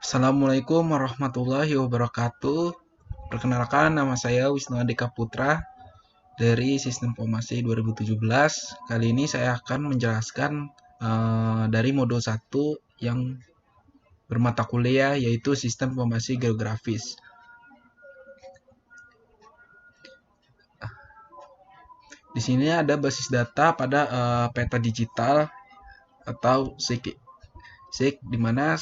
Assalamualaikum warahmatullahi wabarakatuh. Perkenalkan, nama saya Wisnu Andika Putra dari Sistem Informasi 2017. Kali ini saya akan menjelaskan dari modul 1 yang bermata kuliah, yaitu Sistem Informasi Geografis. Di sini ada basis data pada peta digital atau SIG, di mana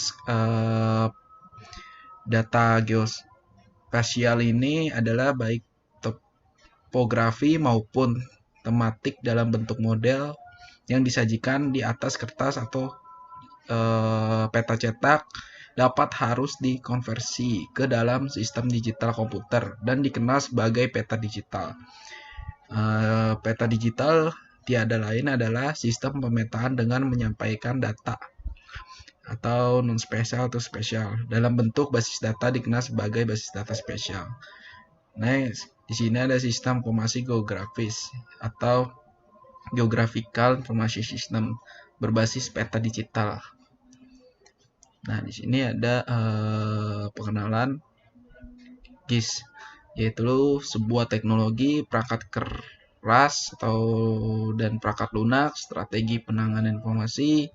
data geospasial ini adalah baik topografi maupun tematik dalam bentuk model yang disajikan di atas kertas atau peta cetak dapat harus dikonversi ke dalam sistem digital komputer dan dikenal sebagai peta digital. Peta digital tiada lain adalah sistem pemetaan dengan menyampaikan data atau non spesial atau spesial dalam bentuk basis data dikenal sebagai basis data spesial. Next, di sini ada sistem informasi geografis atau Geographical Information System berbasis peta digital. Nah, di sini ada pengenalan GIS, yaitu sebuah teknologi perangkat keras dan perangkat lunak, strategi penanganan informasi.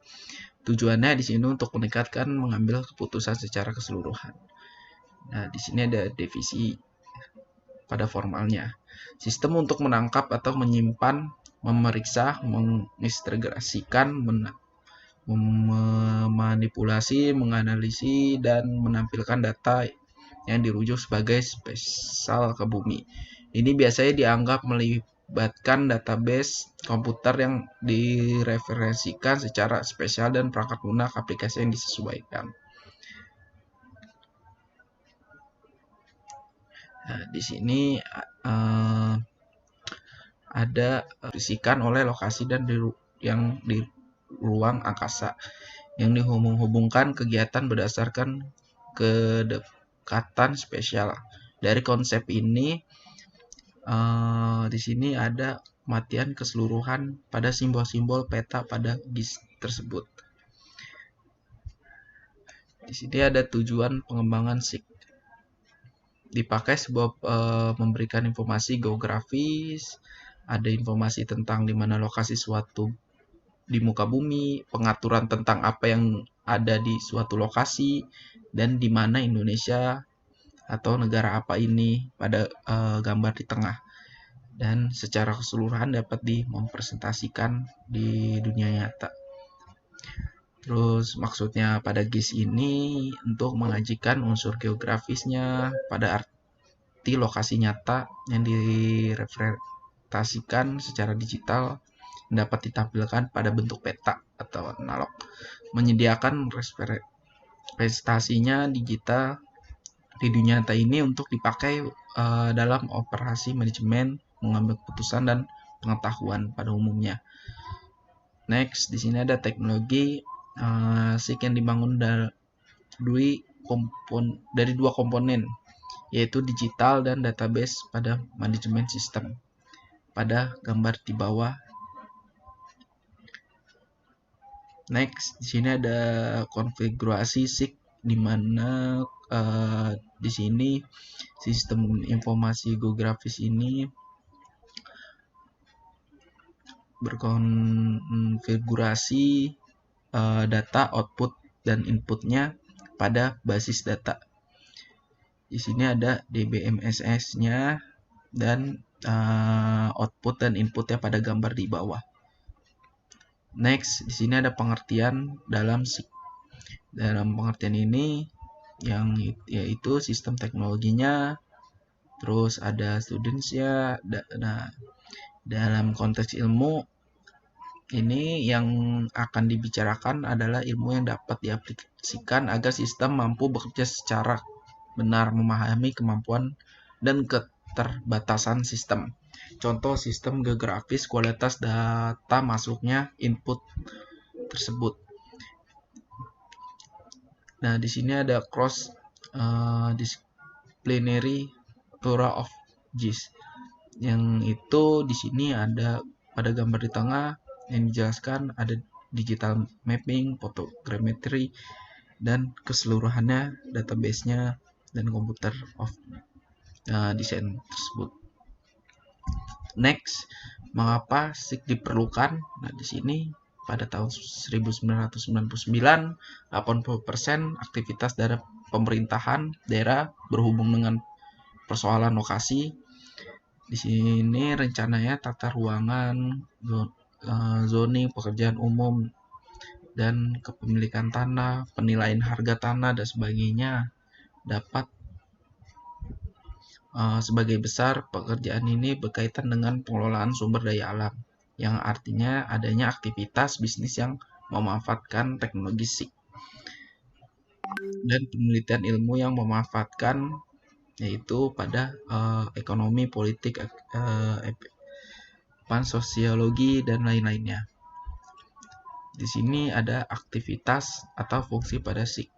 Tujuannya di sini untuk meningkatkan mengambil keputusan secara keseluruhan. Nah, di sini ada definisi pada formalnya. Sistem untuk menangkap atau menyimpan, memeriksa, mengintegrasikan, memanipulasi, menganalisis, dan menampilkan data yang dirujuk sebagai spesial ke bumi. Ini biasanya dianggap melibatkan database komputer yang direferensikan secara spesial dan perangkat lunak aplikasi yang disesuaikan. Nah, di sini ada fisikan oleh lokasi dan yang di ruang angkasa yang dihubung-hubungkan kegiatan berdasarkan kedekatan spesial. Dari konsep ini, di sini ada kematian keseluruhan pada simbol-simbol peta pada GIS tersebut. Di sini ada tujuan pengembangan SIG. Dipakai sebuah memberikan informasi geografis, ada informasi tentang di mana lokasi suatu di muka bumi, pengaturan tentang apa yang ada di suatu lokasi, dan di mana Indonesia atau negara apa ini pada gambar di tengah. Dan secara keseluruhan dapat dimpresentasikan di dunia nyata. Terus maksudnya pada GIS ini untuk mengajikan unsur geografisnya pada arti lokasi nyata yang direpresentasikan secara digital dapat ditampilkan pada bentuk peta atau analog. Menyediakan representasinya digital di dunia nyata ini untuk dipakai dalam operasi manajemen, mengambil keputusan dan pengetahuan pada umumnya. Next, di sini ada teknologi SIG yang dibangun dari dua komponen, yaitu digital dan database pada manajemen sistem. Pada gambar di bawah. Next, di sini ada konfigurasi SIG di mana di sini sistem informasi geografis ini berkonfigurasi data output dan inputnya pada basis data. Di sini ada DBMSS-nya dan output dan inputnya pada gambar di bawah. Next, di sini ada pengertian dalam SIG. Dalam pengertian ini yaitu sistem teknologinya, terus ada students-nya. Nah, dalam konteks ilmu ini yang akan dibicarakan adalah ilmu yang dapat diaplikasikan agar sistem mampu bekerja secara benar, memahami kemampuan dan keterbatasan sistem. Contoh sistem geografis, kualitas data masuknya input tersebut. Nah, di sini ada cross disciplinary plura of GIS. Yang itu di sini ada pada gambar di tengah yang dijelaskan ada digital mapping, photogrammetry, dan keseluruhannya database-nya dan komputer of desain tersebut. Next, mengapa SIG diperlukan? Nah, di sini pada tahun 1999, 80% aktivitas dari pemerintahan daerah berhubung dengan persoalan lokasi. Di sini rencananya tata ruangan, zoning, pekerjaan umum, dan kepemilikan tanah, penilaian harga tanah, dan sebagainya dapat sebagai besar pekerjaan ini berkaitan dengan pengelolaan sumber daya alam, yang artinya adanya aktivitas bisnis yang memanfaatkan teknologi SIG dan penelitian ilmu yang memanfaatkan, yaitu pada ekonomi, politik, sosiologi, dan lain-lainnya. Di sini ada aktivitas atau fungsi pada SIG: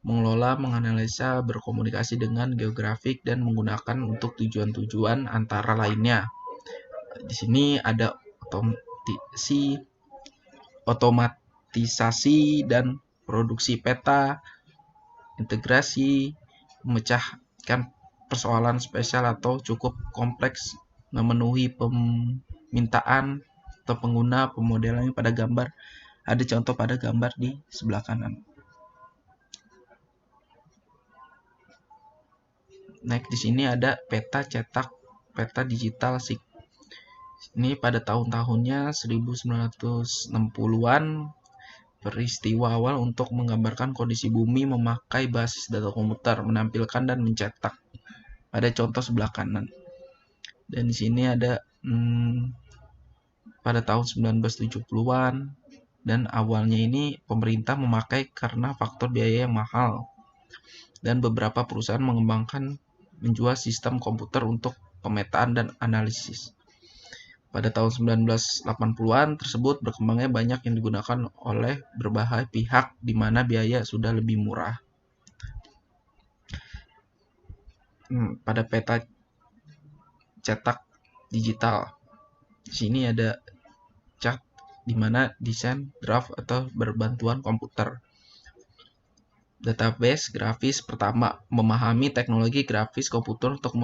mengelola, menganalisa, berkomunikasi dengan geografik, dan menggunakan untuk tujuan-tujuan antara lainnya. Di sini ada otomatisasi dan produksi peta, integrasi, memecahkan persoalan spesial atau cukup kompleks, memenuhi permintaan atau pengguna, pemodelan pada gambar. Ada contoh pada gambar di sebelah kanan. Next, di sini ada peta cetak, peta digital SIG. Ini pada tahun-tahunnya 1960-an, peristiwa awal untuk menggambarkan kondisi bumi memakai basis data komputer, menampilkan dan mencetak. Ada contoh sebelah kanan. Dan di sini ada pada tahun 1970-an, dan awalnya ini pemerintah memakai karena faktor biaya yang mahal, dan beberapa perusahaan mengembangkan menjual sistem komputer untuk pemetaan dan analisis. Pada tahun 1980-an tersebut berkembangnya banyak yang digunakan oleh berbagai pihak di mana biaya sudah lebih murah. Pada peta cetak digital, di sini ada chart di mana desain draft atau berbantuan komputer. Database grafis pertama, memahami teknologi grafis komputer untuk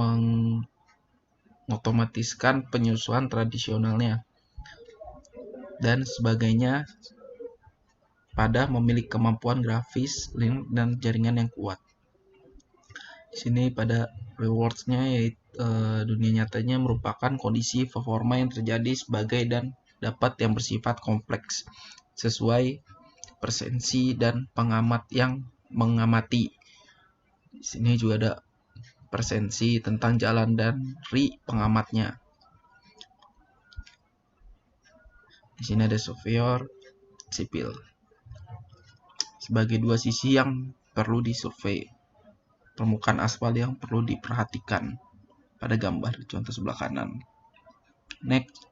mengotomatiskan penyusunan tradisionalnya dan sebagainya pada memiliki kemampuan grafis, link, dan jaringan yang kuat. Di sini pada rewards-nya, yaitu dunia nyatanya merupakan kondisi performa yang terjadi sebagai dan dapat yang bersifat kompleks sesuai presensi dan pengamat yang mengamati. Di sini juga ada presensi tentang jalan dan pengamatnya. Di sini ada surveyor sipil sebagai dua sisi yang perlu disurvei. Permukaan aspal yang perlu diperhatikan pada gambar contoh sebelah kanan. Next,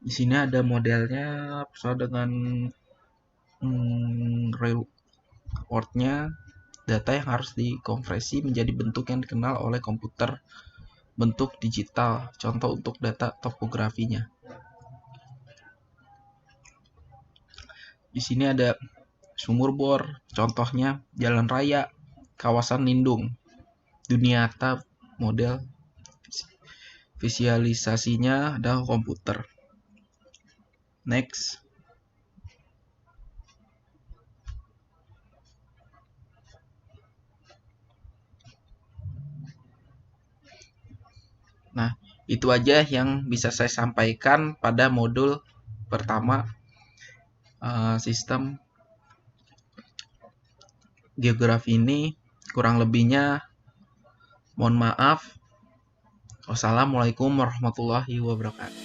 di sini ada modelnya sesuai dengan reward-nya, data yang harus dikonversi menjadi bentuk yang dikenal oleh komputer, bentuk digital, contoh untuk data topografinya. Di sini ada sumur bor, contohnya jalan raya, kawasan lindung. Dunia nyata model visualisasinya ada komputer. Next. Nah, itu aja yang bisa saya sampaikan pada modul pertama, sistem geografi ini. Kurang lebihnya mohon maaf. Wassalamualaikum warahmatullahi wabarakatuh.